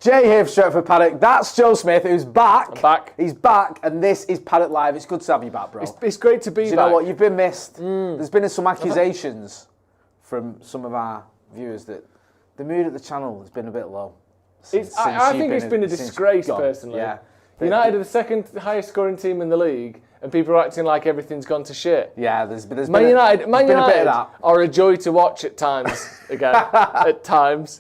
Jay here for Stretford Paddock. That's Joe Smith, who's back. I'm back. He's back, and this is Paddock Live. It's good to have you back, bro. It's great to be back. Do you know what? You've been missed. There's been some accusations from some of our viewers that the mood at the channel has been a bit low. I think it's been a disgrace, personally. Yeah. United are the second highest scoring team in the league, and people are acting like everything's gone to shit. Yeah, there's been Man United a bit of that. are a joy to watch at times, again, at times.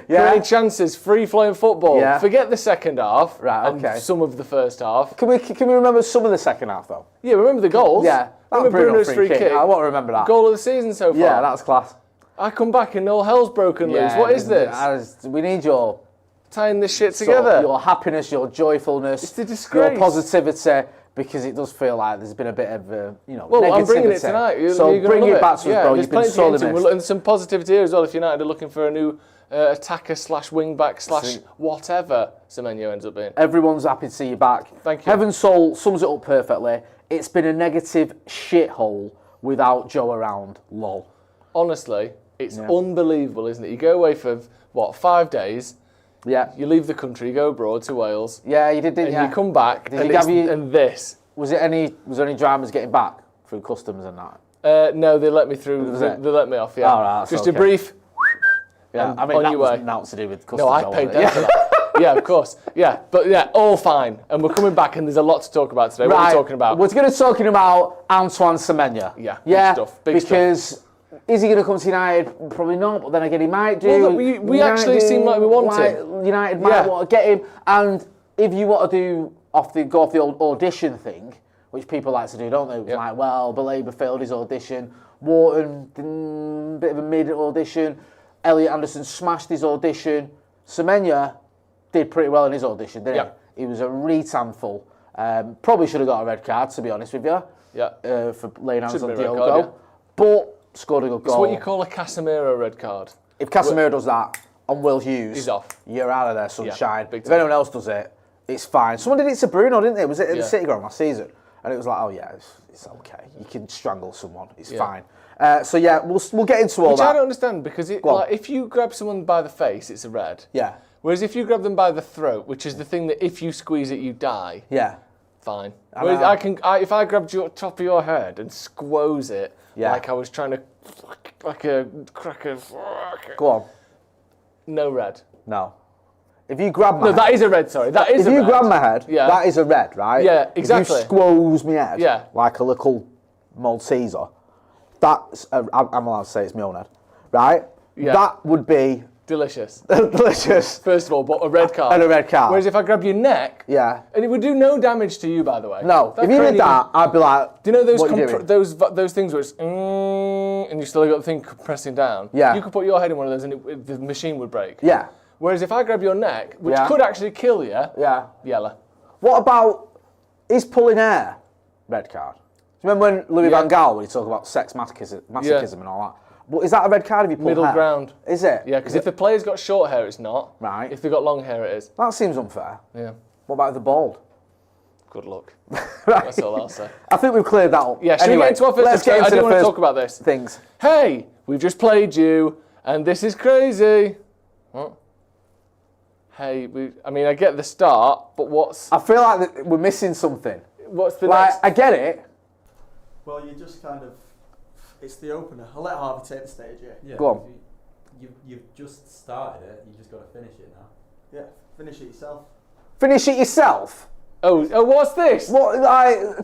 Yeah. Creating chances, free-flowing football. Yeah. Forget the second half okay. and some of the first half. Can we remember some of the second half, though? Yeah, remember the goals. Yeah. Remember Bruno's free kick. I won't remember that. Goal of the season so far. Yeah, that's class. I come back and all hell's broken loose. What is this? We need your... Tying this shit together. Your happiness, your joyfulness. It's a disgrace. Your positivity, because it does feel like there's been a bit of, well, negativity. I'm bringing it tonight. So bring it back to us, bro. You've been sorely missed. And some positivity here as well if United are looking for a new attacker / wing back / whatever Semenyo ends up being. Everyone's happy to see you back. Thank you. Heaven Soul sums it up perfectly. It's been a negative shithole without Joe around, lol. Honestly, it's unbelievable, isn't it? You go away for, 5 days? Yeah. You leave the country, you go abroad to Wales. Yeah, you did, didn't you? And you come back, and this. Was there any dramas getting back through customs and that? No, they let me through. They let me off, yeah. All right, just a brief... Yeah, I mean, that was not to do with customs. No, I paid them for that. Yeah, of course. Yeah, but yeah, all fine. And we're coming back, and there's a lot to talk about today. What are we talking about? We're going to be talking about Antoine Semenyo. Yeah, big stuff. Because is he going to come to United? Probably not, but then again, he might do. Well, look, we actually seem like we want him. United might want to get him. And if you want to go off the old audition thing, which people like to do, don't they? Yep. Like, well, Baleba failed his audition. Wharton, bit of a mid-audition. Elliot Anderson smashed his audition. Semenyo did pretty well in his audition, didn't he? He was a handful. Probably should have got a red card, to be honest with you. Yeah. For laying hands on Diogo. Yeah. But scored a good goal. It's what you call a Casemiro red card. If Casemiro does that on Will Hughes, he's off. You're out of there, sunshine. Yeah, if anyone else does it, it's fine. Someone did it to Bruno, didn't they? Was it at the City Ground last season? And it was like, oh yeah, it's okay. You can strangle someone. It's fine. So yeah, we'll get into all that. Which I don't understand, because if you grab someone by the face, it's a red. Yeah. Whereas if you grab them by the throat, which is the thing that if you squeeze it, you die. Yeah. Fine. Whereas if I grabbed your top of your head and squoze it, like I was trying to, like a cracker. Go on. No red. No. If you grab my head, that is a red, sorry. That is a red. If you grab my head, that is a red, right? Yeah, exactly. If you squoze my head, like a little Malteser, I'm allowed to say it's my own head, right? Yeah. That would be... Delicious. Delicious. First of all, but a red card. And a red card. Whereas if I grab your neck... Yeah. And it would do no damage to you, by the way. No. If you did that, I'd be like, do you know those things where it's... and you still got the thing pressing down? Yeah. You could put your head in one of those and the machine would break. Yeah. Whereas if I grab your neck, which could actually kill you... Yeah. Yellow. What about... Is pulling hair red card? Do you remember when Louis van Gaal, when he talked about sex masochism and all that? But is that a red card if you pull Middle ground. Is it? Yeah, because if the player's got short hair, it's not. Right. If they've got long hair, it is. That seems unfair. Yeah. What about the bald? Good luck. That's all I'll say. I think we've cleared that up. Yeah, should we get into our first let's get into I do want to talk about this. Things. Hey, we've just played you, and this is crazy. What? Hey, I get the start, but what's... I feel like we're missing something. What's the next... I get it. Well, you just kind of... It's the opener. I'll let Harvey take the stage here. Yeah, go on. You've just started it. You just got to finish it now. Yeah, finish it yourself. Finish it yourself? Oh, what's this? What,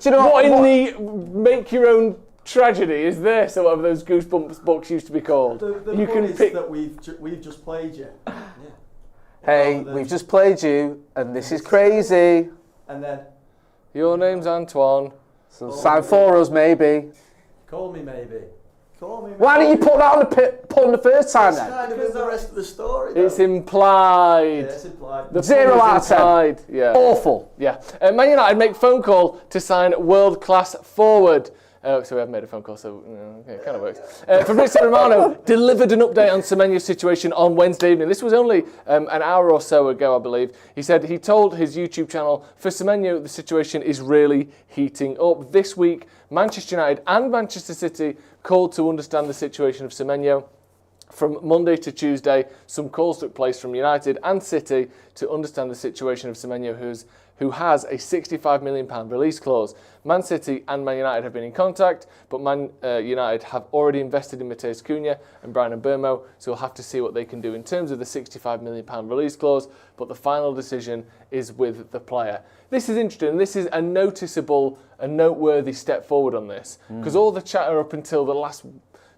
do you know what in the make your own tragedy is this, or whatever those Goosebumps books used to be called? The you can pick that we've just played you. Yeah. Hey, we've just played you, and this is crazy. And then... Your name's Antoine. So sign for us, maybe. Call me maybe. Call me maybe. Why didn't you put that on the first time then? It's kind of in the rest of the story, though. It's implied. Yeah, it's implied. The 0 out of 10. Yeah. Awful. Yeah. Man United make phone call to sign world-class forward. So we haven't made a phone call, so okay, it kind of works. Fabrizio Romano delivered an update on Semenyo's situation on Wednesday evening. This was only an hour or so ago, I believe. He said he told his YouTube channel, for Semenyo, the situation is really heating up. This week, Manchester United and Manchester City called to understand the situation of Semenyo. From Monday to Tuesday, some calls took place from United and City to understand the situation of Semenyo, who has a £65 million release clause. Man City and Man United have been in contact, but Man United have already invested in Matheus Cunha and Brian Mbeumo, so we'll have to see what they can do in terms of the £65 million release clause, but the final decision is with the player. This is interesting. This is a noteworthy step forward on this, because all the chatter up until the last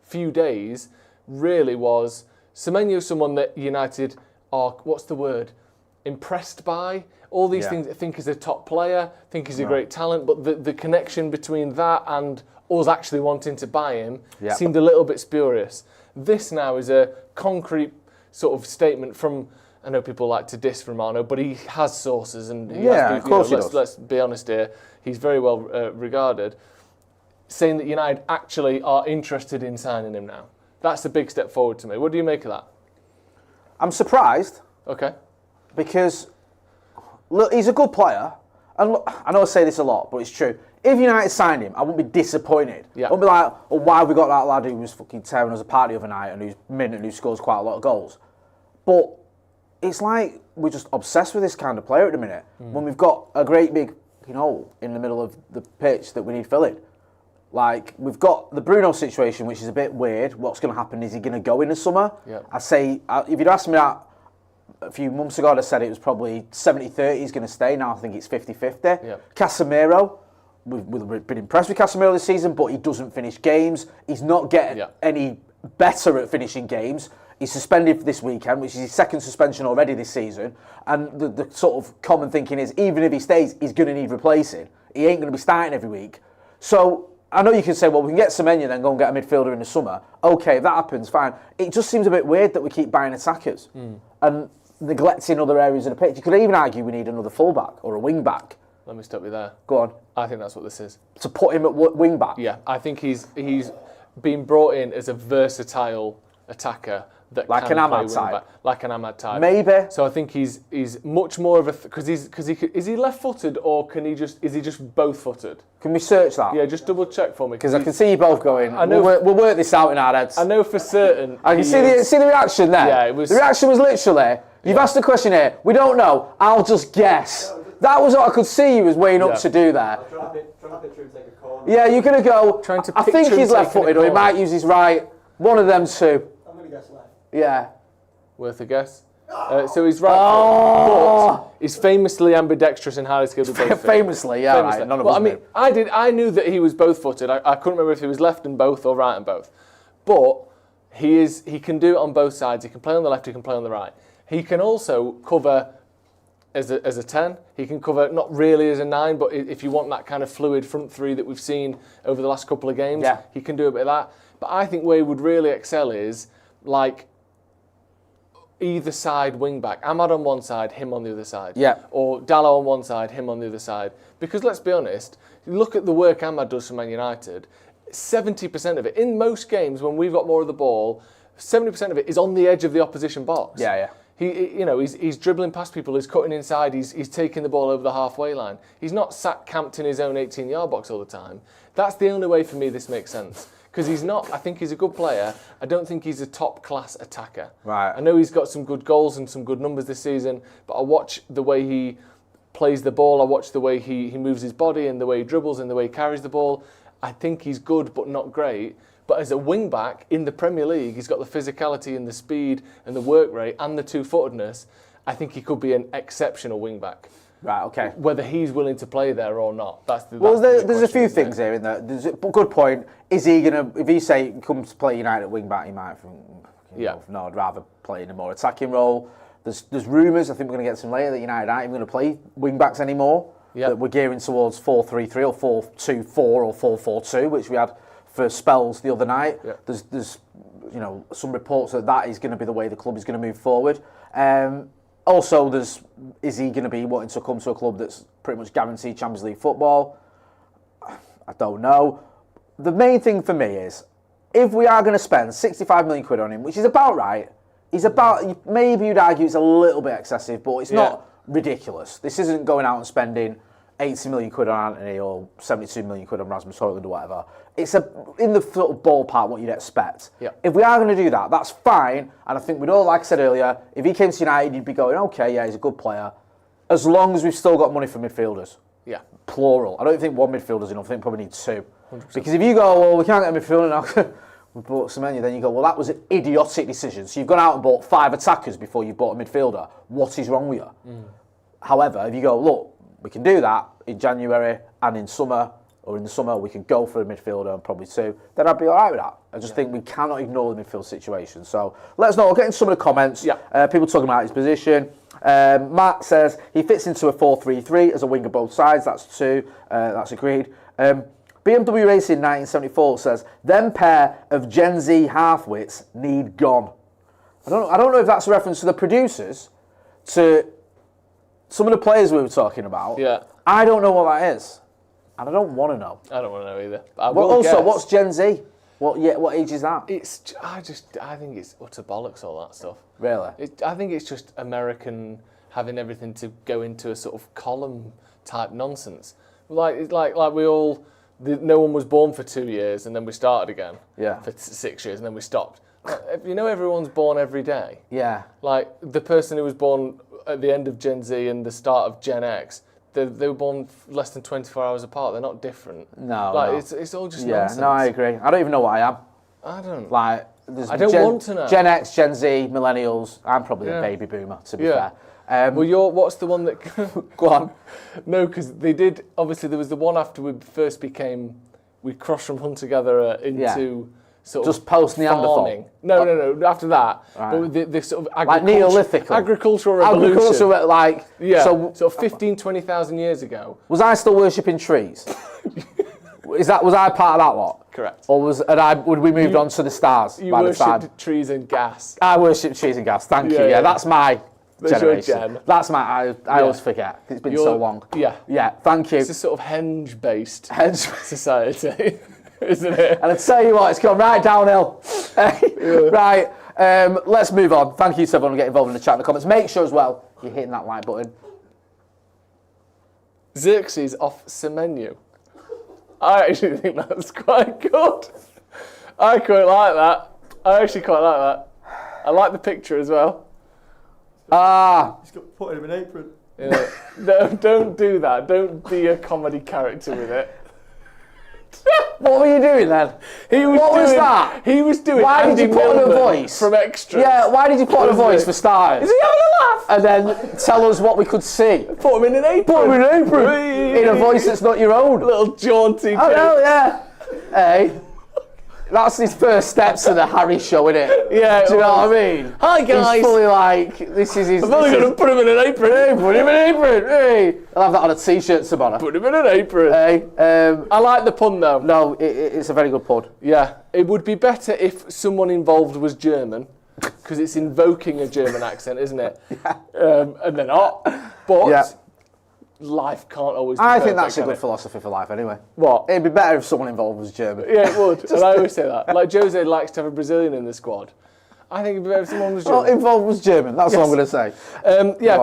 few days really was Semenyo, someone that United are, what's the word, impressed by. All these things, I think he's a top player, I think he's a great talent, but the connection between that and us actually wanting to buy him seemed a little bit spurious. This now is a concrete sort of statement from, I know people like to diss Romano, but he has sources and he has, of course he does. Let's be honest here, he's very well regarded, saying that United actually are interested in signing him now. That's a big step forward to me. What do you make of that? I'm surprised. Okay. Because, look, he's a good player. And look, I know I say this a lot, but it's true. If United signed him, I wouldn't be disappointed. I wouldn't be like, oh, why have we got that lad who was fucking tearing us apart the other night and who scores quite a lot of goals? But it's like we're just obsessed with this kind of player at the minute. When we've got a great big hole in the middle of the pitch that we need filling. Like, we've got the Bruno situation, which is a bit weird. What's going to happen? Is he going to go in the summer? I say, if you'd asked me that a few months ago, I'd have said it was probably 70-30 he's going to stay. Now I think it's 50-50. Casemiro, we've been impressed with Casemiro this season, but he doesn't finish games. He's not getting any better at finishing games. He's suspended this weekend, which is his second suspension already this season. And the sort of common thinking is, even if he stays, he's going to need replacing. He ain't going to be starting every week. So I know you can say, well, we can get Semenyo then go and get a midfielder in the summer. Okay, if that happens, fine. It just seems a bit weird that we keep buying attackers and neglecting other areas of the pitch. You could even argue we need another fullback or a wing-back. Let me stop you there. Go on. I think that's what this is. To put him at wing-back? Yeah, I think he's been brought in as a versatile attacker that like can an play Ahmad type. wing-back, like an Ahmad type. Maybe. So I think he's much more of a because is he left-footed or is he just both-footed? Can we search that? Yeah, just double check for me because I can see you both going. I know we'll work this out in our heads. I know for certain. I can see the reaction there. Yeah, it was. The reaction was literally. You've asked the question here. We don't know. I'll just guess. That was what I could see you was weighing up to do there. Trying to picture him take a corner. Yeah, you're going to go. I think he's left-footed, or he might use his right. One of them two. I'm going to guess left. Yeah. Worth a guess. So he's right, but he's famously ambidextrous and highly skilled with both feet. Famously, yeah. Famously. Right. None of well, us I mean, I knew that he was both-footed. I couldn't remember if he was left and both or right and both. But he can do it on both sides. He can play on the left. He can play on the right. He can also cover as a 10. He can cover not really as a 9, but if you want that kind of fluid front three that we've seen over the last couple of games, he can do a bit of that. But I think where he would really excel is like either side wing back. Ahmad on one side, him on the other side. Yeah. Or Dalot on one side, him on the other side. Because let's be honest, look at the work Ahmad does for Man United. 70% of it, in most games when we've got more of the ball, 70% of it is on the edge of the opposition box. Yeah. He's dribbling past people, he's cutting inside, he's taking the ball over the halfway line. He's not sat camped in his own 18-yard box all the time. That's the only way for me this makes sense. Because he's not, I think he's a good player. I don't think he's a top-class attacker. Right. I know he's got some good goals and some good numbers this season, but I watch the way he plays the ball, I watch the way he moves his body and the way he dribbles and the way he carries the ball. I think he's good, but not great. But as a wing-back in the Premier League, he's got the physicality and the speed and the work rate and the two-footedness. I think he could be an exceptional wing-back. Right, okay. Whether he's willing to play there or not. There's a few things here in there. There's a good point. Is he going to, if he say comes to play United at wing-back, he might think, no, I'd rather play in a more attacking role. There's rumours, I think we're going to get some later, that United aren't even going to play wing-backs anymore. Yep. That we're gearing towards 4-3-3 or 4-2-4 or 4-4-2, which we had for spells the other night. Yep. There's some reports that is going to be the way the club is going to move forward. Also, is he going to be wanting to come to a club that's pretty much guaranteed Champions League football? I don't know. The main thing for me is, if we are going to spend 65 million quid on him, which is about right, maybe you'd argue it's a little bit excessive, but it's not ridiculous. This isn't going out and spending 80 million quid on Anthony or 72 million quid on Rasmus Højlund or whatever. It's in the sort of ballpark what you'd expect. Yeah. If we are going to do that, that's fine. And I think we'd all, like I said earlier, if he came to United, you'd be going, okay, yeah, he's a good player. As long as we've still got money for midfielders. Yeah. Plural. I don't think one midfielder's enough. I think probably need 2. 100%. Because if you go, well, we can't get a midfielder now, we bought Semenyo, then you go, well, that was an idiotic decision. So you've gone out and bought 5 attackers before you bought a midfielder. What is wrong with you? However, if you go, look, we can do that in January and in summer, or in the summer we can go for a midfielder and probably 2, then I'd be all right with that. I just think we cannot ignore the midfield situation. So let us know. We'll get into some of the comments. Yeah. People talking about his position. Matt says he fits into a 4-3-3 as a winger both sides. That's 2. That's agreed. BMW Racing 1974 says, them pair of Gen Z half-wits need gone. I don't know if that's a reference to the producers, to some of the players we were talking about. Yeah. I don't know what that is. And I don't want to know. I don't want to know either. What's Gen Z? What age is that? I think it's utter bollocks, all that stuff. Really? I think it's just American having everything to go into a sort of column type nonsense. Like we all, no one was born for 2 years and then we started again. Yeah. For 6 years and then we stopped. You know, everyone's born every day. Yeah. Like the person who was born at the end of Gen Z and the start of Gen X. They were born less than 24 hours apart. They're not different. No, It's all just nonsense. No, I agree. I don't even know what I am. I don't. I don't want to know. Gen X, Gen Z, Millennials. I'm probably a baby boomer, to be fair. What's the one that... Go on. No, because they did... Obviously, there was the one after we first became... We crossed from hunter-gatherer into... Sort just of post Neanderthal. No. After that, right. but the sort of like Neolithic, agricultural revolution. So sort of 20,000 years ago. Was I still worshipping trees? Was I part of that lot? Correct. Or would we moved on to the stars? You by the time? worshipped trees and gas. I worshipped trees and gas. Thank you. Yeah, that's my generation. Your gen. That's my. I always forget. It's been so long. Yeah. Yeah. Thank you. It's a sort of henge-based society. Isn't it? And I tell you what, it's gone right downhill. Right, let's move on. Thank you to everyone who get involved in the chat and the comments. Make sure as well you're hitting that like button. Zirkzee's off Semenyo. I actually think that's quite good. I quite like that. I actually quite like that. I like the picture as well. He's got put him in an apron. Yeah. No, don't do that. Don't be a comedy character with it. What were you doing then? What was that? He was doing. Why Andy did you put on a Milburn voice from Extras? Yeah, why did you put on a voice for starters? Is he having a laugh? And then tell us what we could see. Put him in an apron. Put him in an apron. In a voice that's not your own. Little jaunty. I know, yeah. Hey. That's his first steps to the Harry show, isn't it? Yeah. Do you know what I mean? Hi guys. He's fully like, this is his... I'm only going to put him in an apron. Hey, put him in an apron. Hey. I'll have that on a t-shirt tomorrow. Put him in an apron. Hey. I like the pun though. No, it's a very good pun. Yeah. It would be better if someone involved was German, because it's invoking a German accent, isn't it? Yeah. And they're not. But life can't always be perfect, think that's a good philosophy for life anyway. What? It'd be better if someone involved was German. Yeah, it would. And I always say that. Like Jose likes to have a Brazilian in the squad. I think it'd be better if someone was German. Well, involved was German, that's what I'm going to say.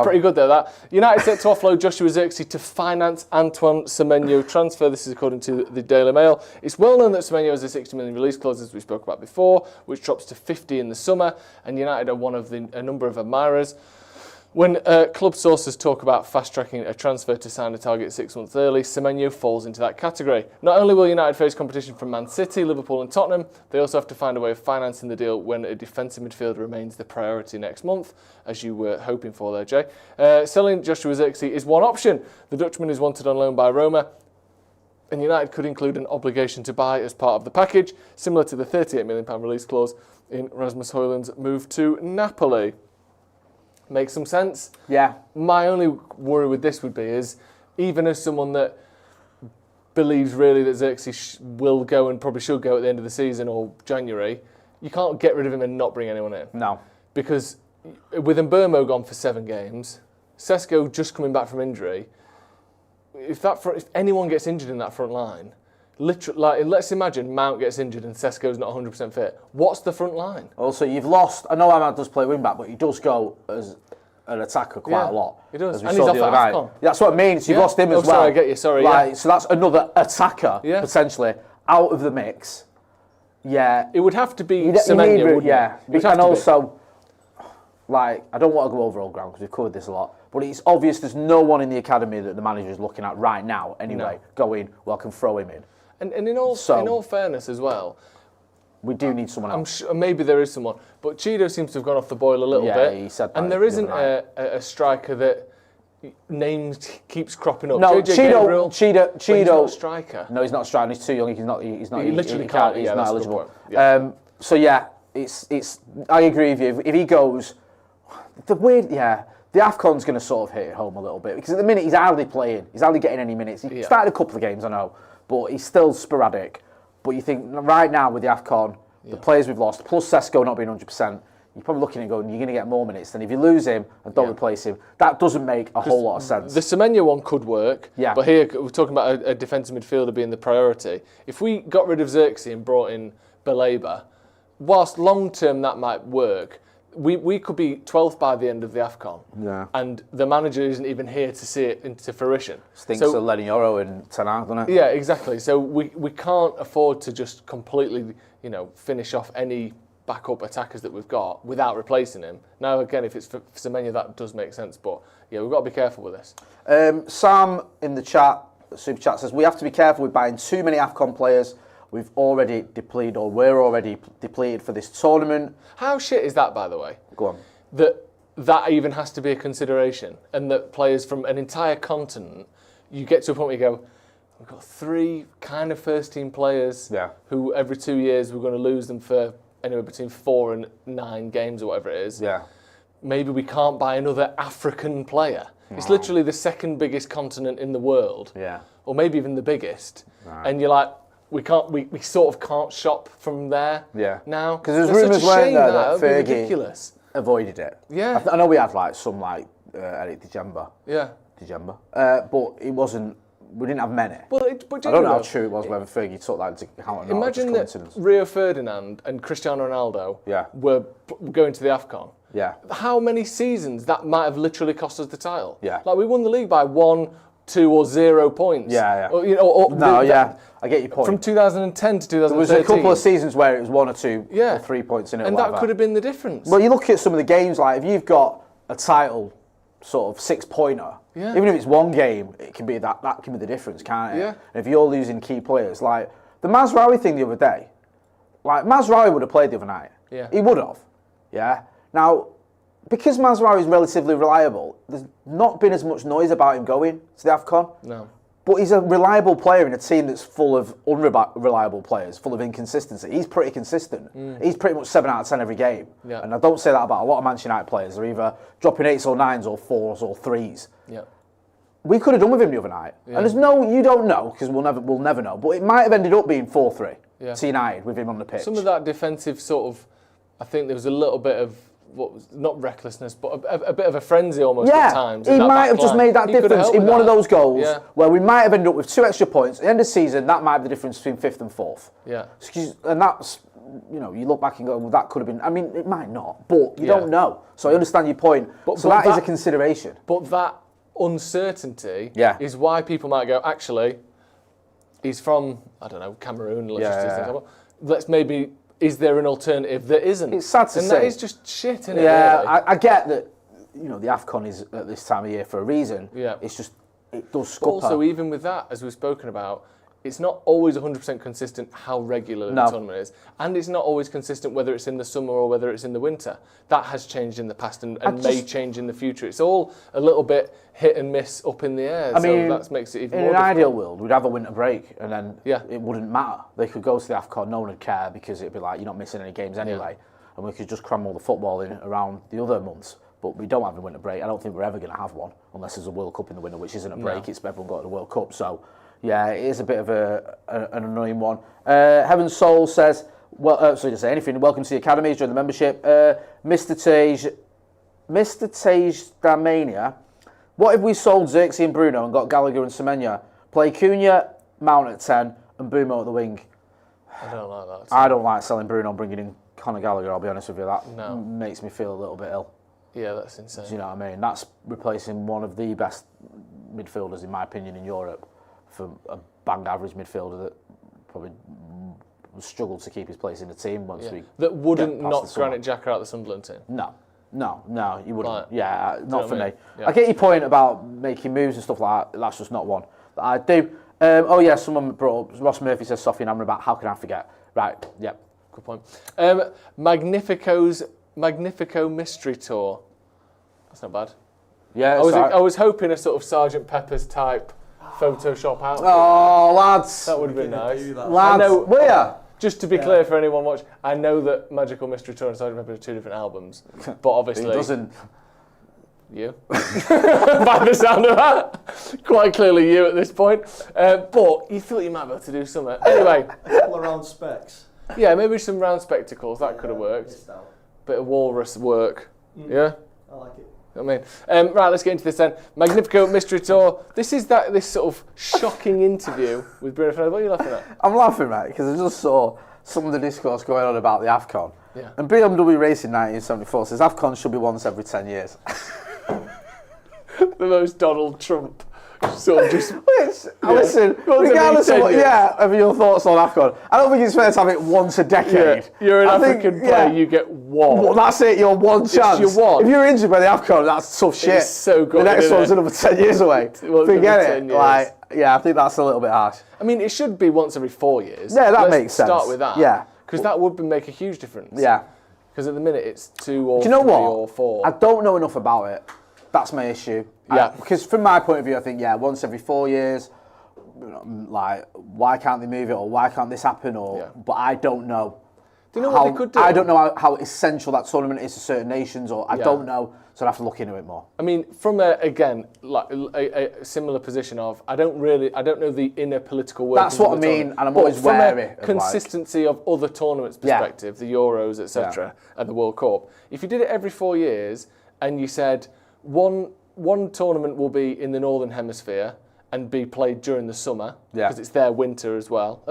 Pretty good though, that. United set to offload Joshua Zirkzee to finance Antoine Semenyo transfer. This is according to the Daily Mail. It's well known that Semenyo has a 60 million release clause, as we spoke about before, which drops to 50 in the summer, and United are one of a number of admirers. When club sources talk about fast-tracking a transfer to sign a target 6 months early, Semenyo falls into that category. Not only will United face competition from Man City, Liverpool and Tottenham, they also have to find a way of financing the deal when a defensive midfielder remains the priority next month, as you were hoping for there, Jay. Selling Joshua Zirkzee is one option. The Dutchman is wanted on loan by Roma, and United could include an obligation to buy as part of the package, similar to the £38 million release clause in Rasmus Højlund's move to Napoli. Makes some sense. Yeah. My only worry with this would be is, even as someone that believes really that Zirkzee will go and probably should go at the end of the season or January, you can't get rid of him and not bring anyone in. No. Because with Mbeumo gone for 7 games, Sesko just coming back from injury, if anyone gets injured in that front line, literally, let's imagine Mount gets injured and Sesko's not 100% fit. What's the front line? Also, you've lost. I know Ahmad does play wing back, but he does go as an attacker quite a lot. He does, as we and saw he's off the other at night. AFCON. That's what I mean. So you've lost him as well. Sorry, I get you. Sorry, like, so that's another attacker potentially out of the mix. Yeah, it would have to be Semenyo, wouldn't it? And also, like, I don't want to go over old ground because we've covered this a lot, but it's obvious there's no one in the academy that the manager is looking at right now. Anyway, going, well, I can throw him in. And in all fairness as well, we do need someone else. I'm sure maybe there is someone, but Cheeto seems to have gone off the boil a little bit. Yeah, he said that. And there isn't a striker that names keeps cropping up. No, Cheeto. He's not a striker. No, he's not a striker. He's too young. He's not. He literally can't. He's not eligible. Yeah. So yeah, it's. I agree with you. If he goes, the AFCON's going to sort of hit it home a little bit because at the minute he's hardly playing. He's hardly getting any minutes. He started a couple of games, I know, but he's still sporadic. But you think right now with the AFCON, the players we've lost, plus Sesko not being 100%, you're probably looking at going, you're going to get more minutes than if you lose him and don't replace him. That doesn't make a whole lot of sense. The Semenyo one could work, but here we're talking about a defensive midfielder being the priority. If we got rid of Zirkzee and brought in Baleba, whilst long term that might work, we could be 12th by the end of the AFCON. Yeah. And the manager isn't even here to see it into fruition. Stinks of Lenny Yoro and Ten Hag, doesn't it? Yeah, exactly. So we can't afford to just completely, finish off any backup attackers that we've got without replacing him. Now, again, if it's for Semenyo, that does make sense. But, we've got to be careful with this. Sam in the chat, super chat, says, we have to be careful with buying too many AFCON players. We're already depleted for this tournament. How shit is that, by the way? Go on. That even has to be a consideration, and that players from an entire continent, you get to a point where you go, we've got 3 kind of first-team players who every 2 years we're going to lose them for anywhere between 4 and 9 games or whatever it is. Yeah. Maybe we can't buy another African player. No. It's literally the second biggest continent in the world. Yeah. Or maybe even the biggest. Right. And you're like, we sort of can't shop from there now. Because there's rumours weren't there that Fergie ridiculous. Avoided it. Yeah. I know we had some Eric Djemba. Yeah. Djemba. But it wasn't, we didn't have many. But I don't know how true it was whether Fergie took that into account or not. Imagine that Rio Ferdinand and Cristiano Ronaldo were going to the AFCON. Yeah. How many seasons that might have literally cost us the title? Yeah. Like we won the league by 1, 2 or 0 points. Yeah, yeah. Or, I get your point. From 2010 to 2013. There was a couple of seasons where it was 1 or 2 or 3 points in it. And that could have been the difference. Well, you look at some of the games, like if you've got a title sort of 6-pointer, even if it's one game, it can be that can be the difference, can't it? Yeah. And if you're losing key players, like the Mazraoui thing the other day, like Mazraoui would have played the other night. Yeah. He would have. Yeah. Now, because Mazraoui is relatively reliable, there's not been as much noise about him going to the AFCON. No. But he's a reliable player in a team that's full of unreliable players, full of inconsistency. He's pretty consistent. He's pretty much 7 out of 10 every game. Yeah. And I don't say that about a lot of Manchester United players. They're either dropping 8s or 9s or 4s or 3s. Yeah. We could have done with him the other night. Yeah. And you don't know, because we'll never know. But it might have ended up being 4-3 to United with him on the pitch. Some of that defensive sort of, I think there was a little bit of, not recklessness, but a bit of a frenzy almost at times. He might have just made that difference in one of those goals where we might have ended up with 2 extra points. At the end of the season, that might be the difference between 5th and 4th. Yeah. And that's, you look back and go, well, that could have been, I mean, it might not, but you don't know. So I understand your point. So that is a consideration. But that uncertainty is why people might go, actually, he's from, I don't know, Cameroon, let's maybe... Is there an alternative that isn't? It's sad to say. And that is just shit, isn't it? Yeah, really? I get that, the AFCON is at this time of year for a reason. Yeah. It's just, it does scupper. Also, even with that, as we've spoken about, it's not always 100% consistent how regular the tournament is. And it's not always consistent whether it's in the summer or whether it's in the winter. That has changed in the past and may change in the future. It's all a little bit hit and miss up in the air. So that makes it even more difficult. In an ideal world, we'd have a winter break and then it wouldn't matter. They could go to the AFCON, no one would care because it'd be like, you're not missing any games anyway. And we could just cram all the football in around the other months. But we don't have a winter break. I don't think we're ever going to have one unless there's a World Cup in the winter, which isn't a break. It's everyone got to the World Cup. So... yeah, it is a bit of an annoying one. Heaven's Soul says, sorry to say anything, welcome to the Academy, join the membership. Mr. Tage Damania, what if we sold Zirkzee and Bruno and got Gallagher and Semenyo? Play Cunha, Mount at 10 and Bumo at the wing. I don't like that. I don't like selling Bruno and bringing in Conor Gallagher, I'll be honest with you. That makes me feel a little bit ill. Yeah, that's insane. Do you know what I mean? That's replacing one of the best midfielders, in my opinion, in Europe, for a bang average midfielder that probably struggled to keep his place in the team once we that wouldn't get past knock the summer. Granit Xhaka out the Sunderland team. No, you wouldn't. Like, Not for me. Yeah. I get your point about making moves and stuff like that. That's just not one that I do. Someone brought up, Ross Murphy says Sophie and Amrabat. How can I forget? Right, yep. Good point. Magnifico Mystery Tour. That's not bad. Yeah, I was hoping a sort of Sergeant Pepper's type Photoshop outfit. Oh, lads. That would have been nice. Lads, where? Just to be clear for anyone watching, I know that Magical Mystery Tour and Sergeant Pepper are two different albums, but obviously... It doesn't... You. By the sound of that. Quite clearly you at this point. But you thought you might be able to do something. Anyway. A couple of round specs. Yeah, maybe some round spectacles. That could have worked. Bit of walrus work. Yeah? I like it. I mean, right, let's get into this then. Magnifico Mystery Tour. This sort of shocking interview with Bruno Fernandes. What are you laughing at? I'm laughing, right, because I just saw some of the discourse going on about the AFCON. Yeah. And BMW Racing 1974 says AFCON should be once every 10 years. The most Donald Trump sort of just... Listen, regardless of your thoughts on AFCON, I don't think it's fair to have it once a decade. Yeah. You're an African player, you get one. Well, that's it, you're one chance. It's your one. If you're injured by the AFCON, that's tough shit. It's so good. The next one's another 10 years away. Forget it. I think that's a little bit harsh. I mean, it should be once every 4 years. Yeah, that Let's makes sense. Start with that. Yeah. Because that would make a huge difference. Yeah. Because at the minute it's 2 or 3 or 4. I don't know enough about it. That's my issue. Yeah. Because from my point of view, I think, once every 4 years, like, why can't they move it, or why can't this happen, but I don't know. Do you know what they could do? I don't know how essential that tournament is to certain nations, or I don't know, so I'd have to look into it more. I mean, from a similar position of, I don't know the inner political workings. That's what of the I mean, tournament. and I'm always wary From a consistency of other tournaments perspective, the Euros, etc., and the World Cup, if you did it every 4 years and you said one tournament will be in the Northern Hemisphere and be played during the summer because it's their winter as well.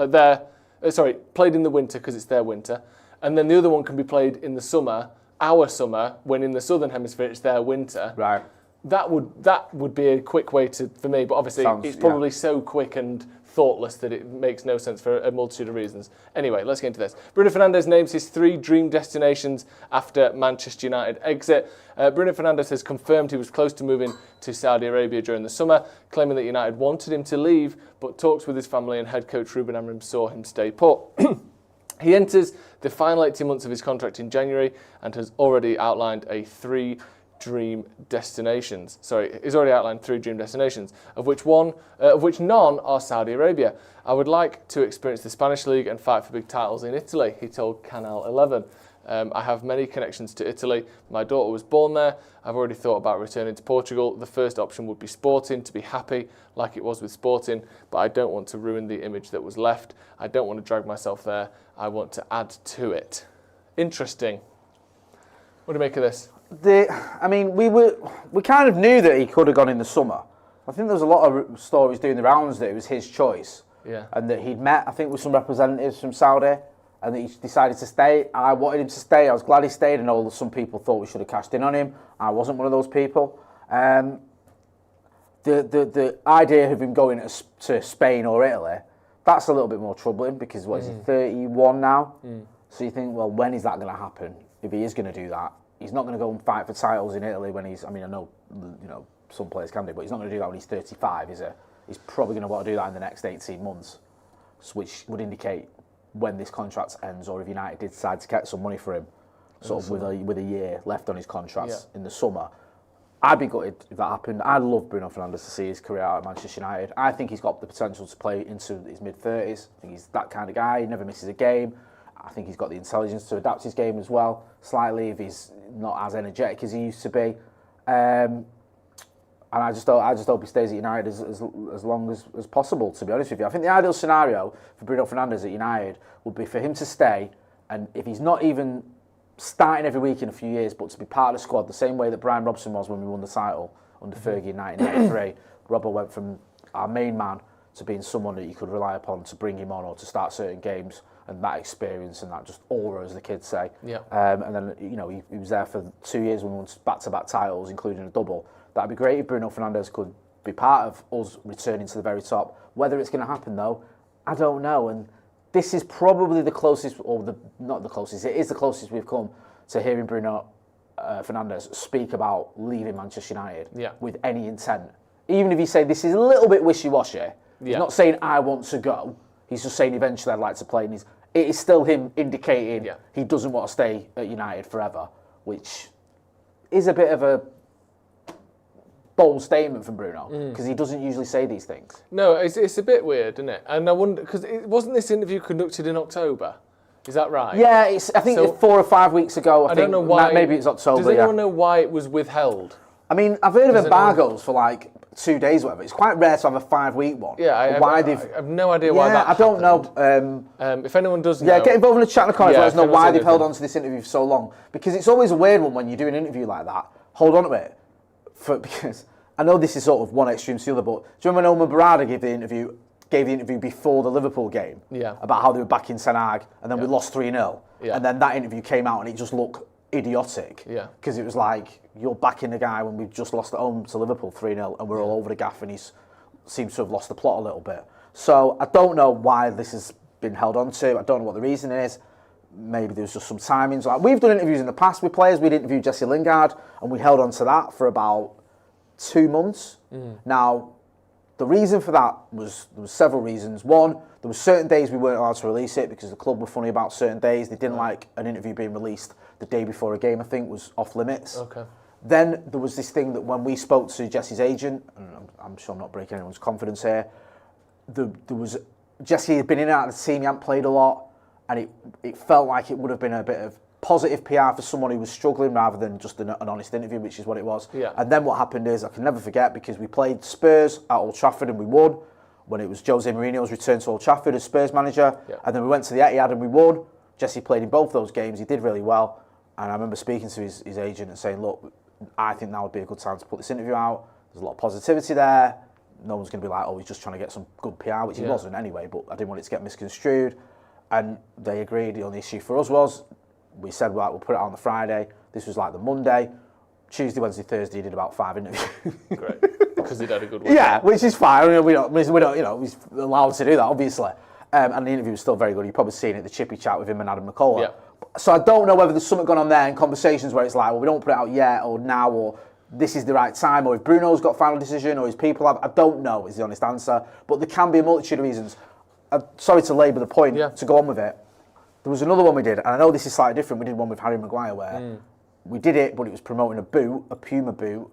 Played in the winter because it's their winter, and then the other one can be played in the summer, our summer, when in the Southern Hemisphere it's their winter. Right. That would be a quick way for me, but obviously it's probably so quick and thoughtless that it makes no sense for a multitude of reasons. Anyway, let's get into this. Bruno Fernandes names his 3 dream destinations after Manchester United exit. Bruno Fernandes has confirmed he was close to moving to Saudi Arabia during the summer, claiming that United wanted him to leave, but talks with his family and head coach Ruben Amorim saw him stay put. He enters the final 18 months of his contract in January and has already outlined he's already outlined 3 dream destinations, of which none are Saudi Arabia. I would like to experience the Spanish League and fight for big titles in Italy, he told Canal 11. I have many connections to Italy. My daughter was born there. I've already thought about returning to Portugal. The first option would be Sporting, to be happy like it was with Sporting, but I don't want to ruin the image that was left. I don't want to drag myself there. I want to add to it. Interesting. What do you make of this? We kind of knew that he could have gone in the summer. I think there was a lot of stories doing the rounds that it was his choice. Yeah. And that he'd met, I think, with some representatives from Saudi, and that he decided to stay. I wanted him to stay. I was glad he stayed. I know some people thought we should have cashed in on him. I wasn't one of those people. The idea of him going to Spain or Italy, that's a little bit more troubling because he's 31 now. So you think, well, when is that going to happen? If he is going to do that, he's not going to go and fight for titles in Italy when he's. I mean, I know, some players can do, but he's not going to do that when he's 35, is he? He's probably going to want to do that in the next 18 months, which would indicate when this contract ends, or if United did decide to get some money for him, sort of with a year left on his contract in the summer. I'd be gutted if that happened. I'd love Bruno Fernandes to see his career out at Manchester United. I think he's got the potential to play into his mid-30s. I think he's that kind of guy. He never misses a game. I think he's got the intelligence to adapt his game as well, slightly, if he's not as energetic as he used to be. And I just hope he stays at United as long as possible, to be honest with you. I think the ideal scenario for Bruno Fernandes at United would be for him to stay, and if he's not even starting every week in a few years, but to be part of the squad, the same way that Brian Robson was when we won the title under Fergie in 1993. Robbo went from our main man to being someone that you could rely upon to bring him on or to start certain games. and that experience and that just aura, as the kids say. Yeah. And then, you know, he was there for 2 years when we won back-to-back titles, including a double. That'd be great if Bruno Fernandes could be part of us returning to the very top. Whether it's going to happen, though, I don't know. And this is probably the closest, or not the closest, it is the closest we've come to hearing Bruno Fernandes speak about leaving Manchester United with any intent. Even if he say this is a little bit wishy-washy, he's not saying I want to go. He's just saying eventually I'd like to play. And it is still him indicating he doesn't want to stay at United forever, which is a bit of a bold statement from Bruno, because he doesn't usually say these things. No, it's a bit weird, isn't it? And I wonder, because wasn't this interview conducted in October? Is that right? Yeah, I think it's 4 or 5 weeks ago. I don't know why. Maybe it's October. Does anyone know why it was withheld? I mean, I've heard of embargoes for like 2 days or whatever. It's quite rare to have a 5-week one. Yeah, I have no idea why that happened. I don't know. If anyone does know... Yeah, get involved in the chat in the comments. Let us know why they've held on to this interview for so long. Because it's always a weird one when you do an interview like that. Hold on to it. Because I know this is sort of one extreme to the other, but do you remember when Omar Barada gave the interview before the Liverpool game? Yeah. About how they were backing Ten Hag, and then we lost 3-0. Yeah. And then that interview came out and it just looked idiotic. Yeah. Because it was like, you're backing the guy when we've just lost at home to Liverpool 3-0 and we're all over the gaff, and he seems to have lost the plot a little bit. So I don't know why this has been held on to. I don't know what the reason is. Maybe there's just some timings. Like, we've done interviews in the past with players. We'd interviewed Jesse Lingard and we held on to that for about 2 months. Now, the reason for that there was several reasons. One, there were certain days we weren't allowed to release it because the club were funny about certain days. They didn't like an interview being released the day before a game, I think, was off limits. Okay. Then there was this thing that when we spoke to Jesse's agent, and I'm sure I'm not breaking anyone's confidence here, there was Jesse had been in and out of the team, he hadn't played a lot, and it felt like it would have been a bit of positive PR for someone who was struggling rather than just an honest interview, which is what it was. Yeah. And then what happened is, I can never forget, because we played Spurs at Old Trafford and we won, when it was Jose Mourinho's return to Old Trafford as Spurs manager, and then we went to the Etihad and we won. Jesse played in both those games, he did really well, and I remember speaking to his agent and saying, look, I think now would be a good time to put this interview out. There's a lot of positivity there. No one's going to be like, oh, he's just trying to get some good PR, which he wasn't anyway, but I didn't want it to get misconstrued. And they agreed. The only issue for us was, we said, right, we'll put it out on the Friday. This was like the Monday. Tuesday, Wednesday, Thursday, he did about 5 interviews. Great, because he'd had a good week. Yeah, which is fine. I mean, we don't, you know, he's allowed to do that, obviously. And the interview was still very good. You've probably seen it, the chippy chat with him and Adam McCullough. Yeah. So I don't know whether there's something going on there in conversations where it's like, well, we don't put it out yet, or now, or this is the right time, or if Bruno's got final decision, or his people have. I don't know, is the honest answer. But there can be a multitude of reasons. Sorry to labour the point, to go on with it. There was another one we did, and I know this is slightly different. We did one with Harry Maguire where we did it, but it was promoting a boot, a Puma boot,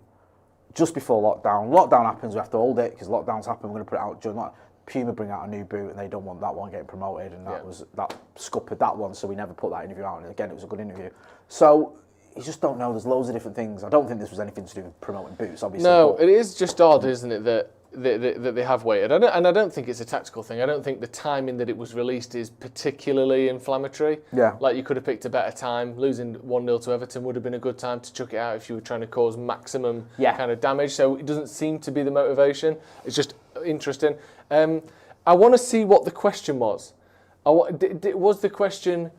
just before lockdown. Lockdown happens, we have to hold it, because lockdowns happen, we're going to put it out during lockdown. Puma bring out a new boot and they don't want that one getting promoted, and that scuppered that one, so we never put that interview out, and again it was a good interview. So you just don't know, there's loads of different things. I don't think this was anything to do with promoting boots, obviously. No, it is just odd, isn't it, that they have waited. And I don't think it's a tactical thing. I don't think the timing that it was released is particularly inflammatory. Yeah. Like, you could have picked a better time. Losing 1-0 to Everton would have been a good time to chuck it out if you were trying to cause maximum kind of damage. So it doesn't seem to be the motivation. It's just interesting. I want to see what the question was. Was the question,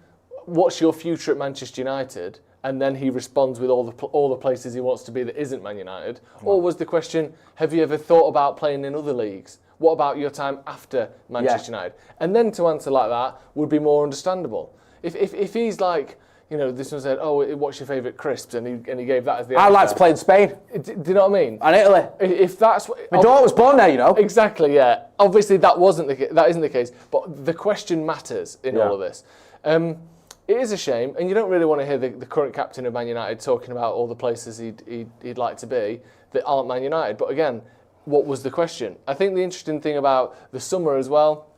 what's your future at Manchester United? And then he responds with all the places he wants to be that isn't Man United. Or was the question, have you ever thought about playing in other leagues? What about your time after Manchester United? And then to answer like that would be more understandable. If he's like, you know, this one said, oh, what's your favourite crisps? And he gave that as the answer. I like to play in Spain. Do you know what I mean? And Italy. If that's my daughter was born there, you know. Exactly, yeah. Obviously, that isn't the case. But the question matters in all of this. It is a shame, and you don't really want to hear the current captain of Man United talking about all the places he'd like to be that aren't Man United. But again, what was the question? I think the interesting thing about the summer as well,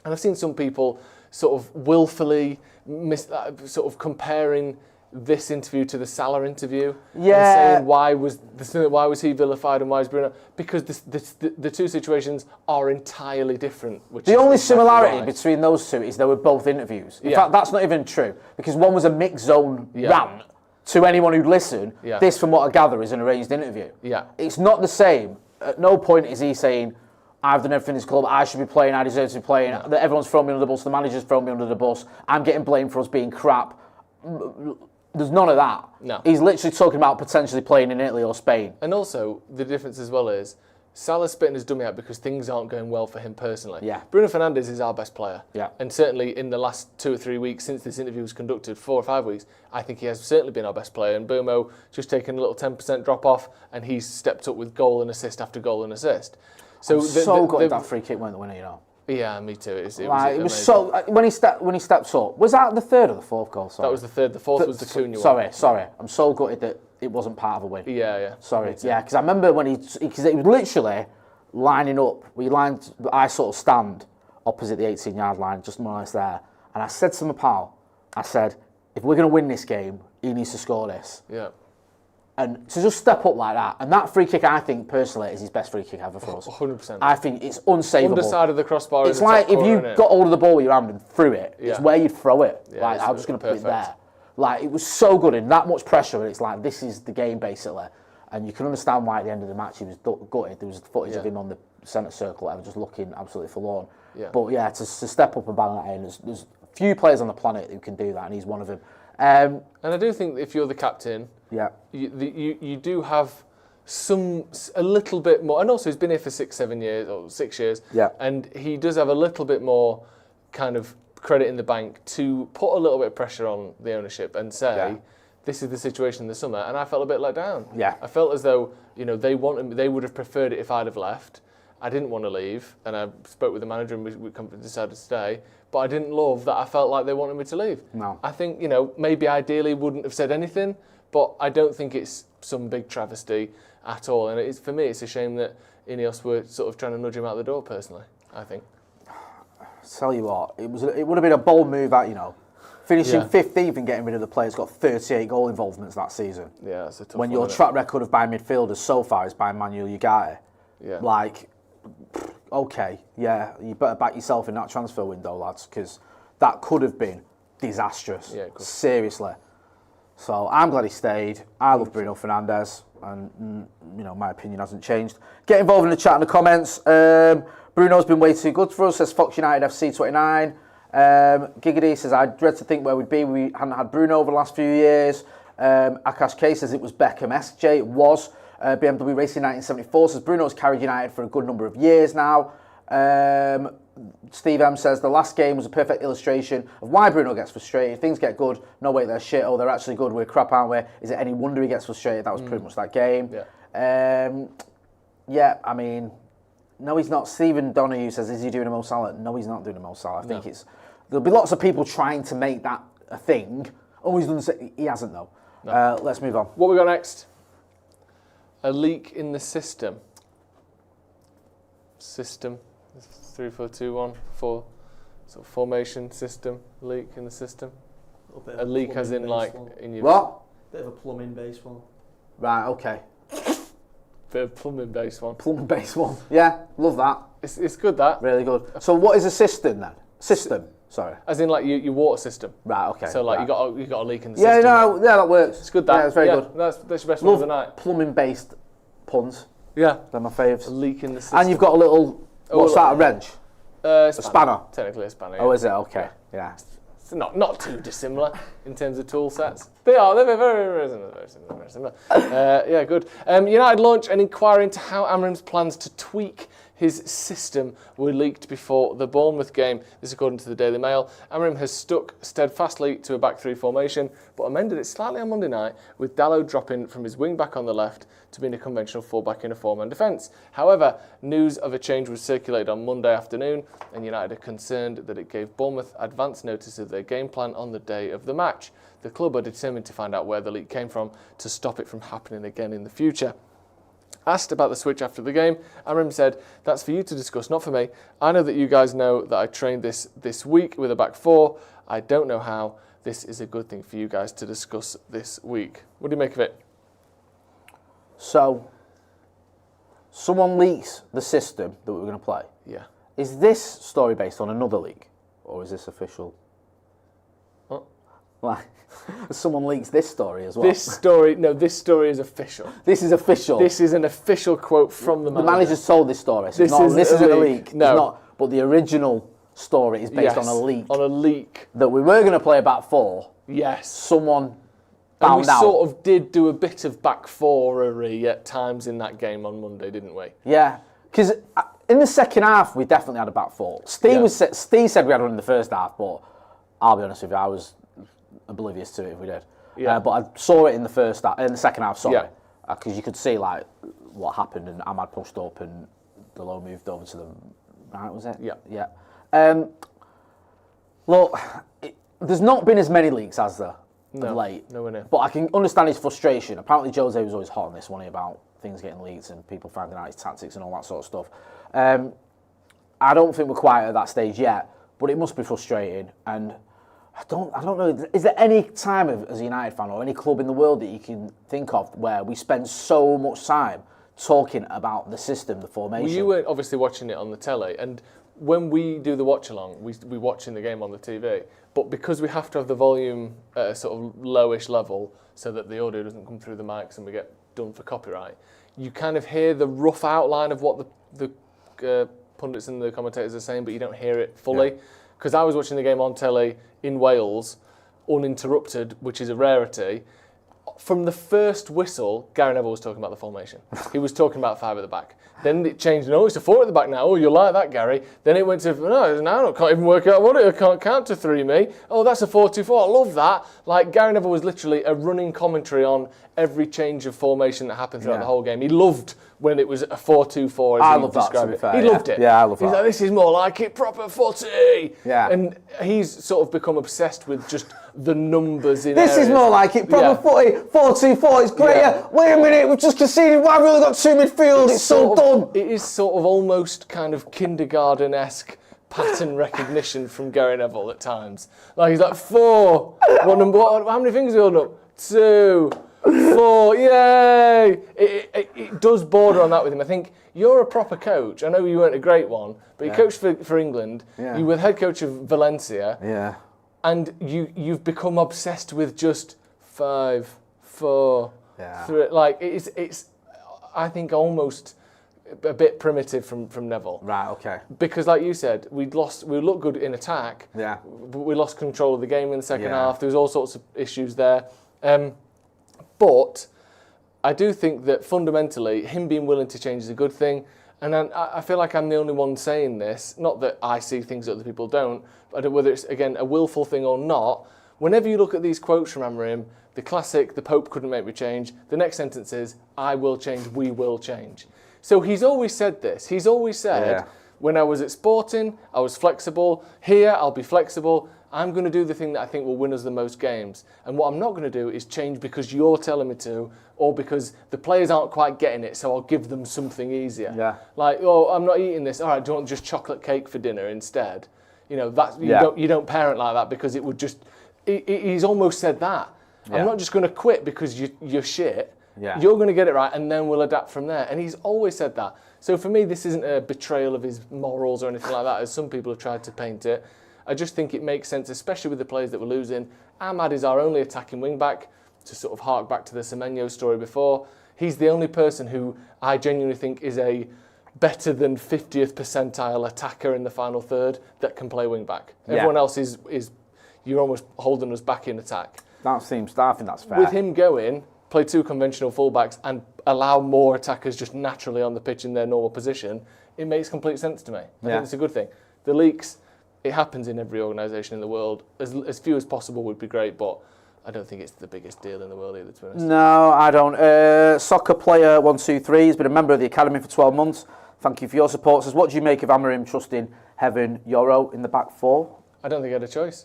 and I've seen some people sort of willfully sort of comparing this interview to the Salah interview, and saying why was he vilified and why is Bruno? Because the two situations are entirely different. The only similarity between those two is they were both interviews. In fact, that's not even true, because one was a mixed zone rant to anyone who'd listen. This, from what I gather, is an arranged interview. It's not the same. At no point is he saying, I've done everything in this club, I should be playing, I deserve to be playing, everyone's thrown me under the bus, the manager's thrown me under the bus, I'm getting blamed for us being crap. There's none of that. No. He's literally talking about potentially playing in Italy or Spain. And also, the difference as well is, Salah's spitting his dummy out because things aren't going well for him personally. Yeah. Bruno Fernandes is our best player. Yeah. And certainly in the last 2 or 3 weeks since this interview was conducted, 4 or 5 weeks, I think he has certainly been our best player. And Bumo just taken a little 10% drop off, and he's stepped up with goal and assist after goal and assist. So good that free kick weren't the winner, you know. Yeah, me too. It was it was so when he steps up. Was that the third or the fourth goal? Sorry. That was the third. The fourth was the Cunha one. Sorry. I'm so gutted that it wasn't part of a win. Yeah. Sorry. Yeah, because I remember when because it was literally lining up. I sort of stand opposite the 18-yard line, just more or less there. And I said to my pal, I said, if we're going to win this game, he needs to score this. Yeah. And to just step up like that, and that free kick, I think personally is his best free kick ever for us. 100%. I think it's unsavable. Underside of the crossbar. It's like if you got hold of the ball with your hand and threw it, it's where you'd throw it. Yeah, like I'm just going to put it perfect. there. Like it was so good in that much pressure. It's like this is the game basically, and you can understand why at the end of the match he was gutted. There was footage of him on the centre circle, and just looking absolutely forlorn. Yeah. But yeah, to step up and bang that in, there's few players on the planet who can do that, and he's one of them. And I do think if you're the captain, you do have a little bit more, and also he's been here for 6 years, and he does have a little bit more kind of credit in the bank to put a little bit of pressure on the ownership and say, this is the situation in the summer, and I felt a bit let down. Yeah. I felt as though they would have preferred it if I'd have left. I didn't want to leave, and I spoke with the manager and we decided to stay. But I didn't love that I felt like they wanted me to leave. No. I think, maybe ideally wouldn't have said anything, but I don't think it's some big travesty at all. And for me, it's a shame that Ineos were sort of trying to nudge him out the door, personally, I think. Tell you what, it would have been a bold move that, finishing 15th and getting rid of the player who's got 38 goal involvements that season. Yeah, that's a tough when one, your track record of buying midfielders so far is buying Manuel Ugarte. Yeah. Like, okay, yeah, you better back yourself in that transfer window, lads, because that could have been disastrous. Yeah, it could. Seriously. So I'm glad he stayed. I love Bruno Fernandes, and my opinion hasn't changed. Get involved in the chat and the comments. Bruno's been way too good for us, says Fox United FC 29. Giggity says, I dread to think where we'd be. We hadn't had Bruno over the last few years. Akash K says it was Beckham-esque. Jay, it was. BMW Racing 1974 says Bruno's carried United for a good number of years now. Steve M says the last game was a perfect illustration of why Bruno gets frustrated. Things get good. No, wait, they're shit. Oh, they're actually good. We're crap, aren't we? Is it any wonder he gets frustrated? That was pretty much that game. Yeah. I mean, no, he's not. Stephen Donahue says, is he doing a Mo Salah? No, he's not doing a Mo Salah. I think there'll be lots of people trying to make that a thing. Oh, he's done. He hasn't though. No. Let's move on. What we got next? A leak in the system. 3-4-2-1, 4 sort of formation system. Leak in the system. A leak as in like in your what? Bit of a plumbing based one. Right. Okay. Bit of plumbing based one. Plumbing based one. Yeah, love that. It's good that. Really good. So what is a system then? System. Sorry. As in like your water system. Right. Okay. So like right. you got a leak in the system. Yeah. That works. It's good that. Yeah, it's very good. That's your best one of the Love night. plumbing based puns. Yeah. They're my faves. A leak in the system. And you've got a little. What's that? A wrench. A spanner. Technically a spanner. Yeah. Oh, is it? Okay. Yeah. It's not too dissimilar in terms of tool sets. They're very similar. Yeah, good. United launch an inquiry into how Amorim's plans to tweak his system were leaked before the Bournemouth game. This according to the Daily Mail. Amorim has stuck steadfastly to a back three formation, but amended it slightly on Monday night, with Dalot dropping from his wing back on the left to being a conventional fullback in a four-man defence. However, news of a change was circulated on Monday afternoon, and United are concerned that it gave Bournemouth advance notice of their game plan on the day of the match. The club are determined to find out where the leak came from to stop it from happening again in the future. Asked about the switch after the game, Amorim said, "That's for you to discuss, not for me. I know that you guys know that I trained this week with a back four. I don't know how. This is a good thing for you guys to discuss this week." What do you make of it? So, someone leaks the system that we're going to play. Yeah. Is this story based on another leak, or is this official? What? Like, someone leaks this story as well. This story is official. This is official. This is an official quote from the manager. The manager's told this story. So this isn't a leak. No. It's not, but the original story is based on a leak. On a leak. That we were going to play a back four. Yes. Someone and found out. We sort of did do a bit of back fourery at times in that game on Monday, didn't we? Yeah. Because in the second half, we definitely had a back four. Steve said we had one in the first half, but I'll be honest with you, I was oblivious to it if we did. Yeah. But I saw it in the second half, sorry. Because you could see like what happened, and Ahmad pushed up and the low moved over to the right, was it? Yeah. Yeah. Look, there's not been as many leaks as there of late. Nowhere near. But I can understand his frustration. Apparently Jose was always hot on this, wasn't he, about things getting leaked and people finding out his tactics and all that sort of stuff. I don't think we're quite at that stage yet, but it must be frustrating. And I don't know, is there any time as a United fan or any club in the world that you can think of where we spend so much time talking about the system, the formation? Well, you weren't obviously watching it on the telly, and when we do the watch along, we watching the game on the TV, but because we have to have the volume at a sort of lowish level so that the audio doesn't come through the mics and we get done for copyright, you kind of hear the rough outline of what the pundits and the commentators are saying, but you don't hear it fully. Because I was watching the game on telly in Wales, uninterrupted, which is a rarity. From the first whistle, Gary Neville was talking about the formation. He was talking about 5 at the back. Then it changed, no, it's a 4 at the back now. Oh, you like that, Gary. Then it went to, no, now I can't even work out what it is. I can't count to 3, me. Oh, that's a 4-2-4. I love that. Like, Gary Neville was literally a running commentary on every change of formation that happened throughout the whole game. He loved when it was a 4-2-4, as he described it. He loved it. Yeah, I love that. He's like, this is more like it, proper footy. Yeah. And he's sort of become obsessed with just the numbers in This areas. is more like it, proper footy, 4-2-4, it's great. Yeah. Wait a minute, we've just conceded, why have we only got 2 midfield? It's so dumb. It is sort of almost kind of kindergarten-esque pattern recognition from Gary Neville at times. Like, he's like, 4. How many fingers are you holding up? 2. 4, yay! It does border on that with him. I think you're a proper coach. I know you weren't a great one, but you coached for England. Yeah. You were the head coach of Valencia. Yeah. And you've become obsessed with just 5, 4, 3. Like, it's I think almost a bit primitive from Neville. Right, okay. Because like you said, we looked good in attack. Yeah. But we lost control of the game in the second half. There was all sorts of issues there. But I do think that fundamentally, him being willing to change is a good thing. And I feel like I'm the only one saying this. Not that I see things that other people don't, but whether it's, again, a willful thing or not, whenever you look at these quotes from Amorim, the classic, the Pope couldn't make me change, the next sentence is, I will change, we will change. So he's always said this. He's always said, when I was at Sporting, I was flexible. Here, I'll be flexible. I'm going to do the thing that I think will win us the most games. And what I'm not going to do is change because you're telling me to, or because the players aren't quite getting it, so I'll give them something easier. Yeah. Like, oh, I'm not eating this. All right, do you want just chocolate cake for dinner instead? You know, that's you don't parent like that because it would just. He's almost said that. Yeah. I'm not just going to quit because you're shit. Yeah. You're going to get it right, and then we'll adapt from there. And he's always said that. So for me, this isn't a betrayal of his morals or anything like that, as some people have tried to paint it. I just think it makes sense, especially with the players that we're losing. Ahmad is our only attacking wing-back, to sort of hark back to the Semenyo story before. He's the only person who I genuinely think is a better than 50th percentile attacker in the final third that can play wing-back. Everyone else is you're almost holding us back in attack. That seems, I think that's fair. With him going, play 2 conventional full-backs and allow more attackers just naturally on the pitch in their normal position, it makes complete sense to me. I think it's a good thing. The leaks, it happens in every organisation in the world. As few as possible would be great, but I don't think it's the biggest deal in the world either, to be honest. No, I don't. Soccer player 123 has been a member of the academy for 12 months. Thank you for your support. Says, what do you make of Amorim trusting Heaven Yoro in the back 4? I don't think I had a choice,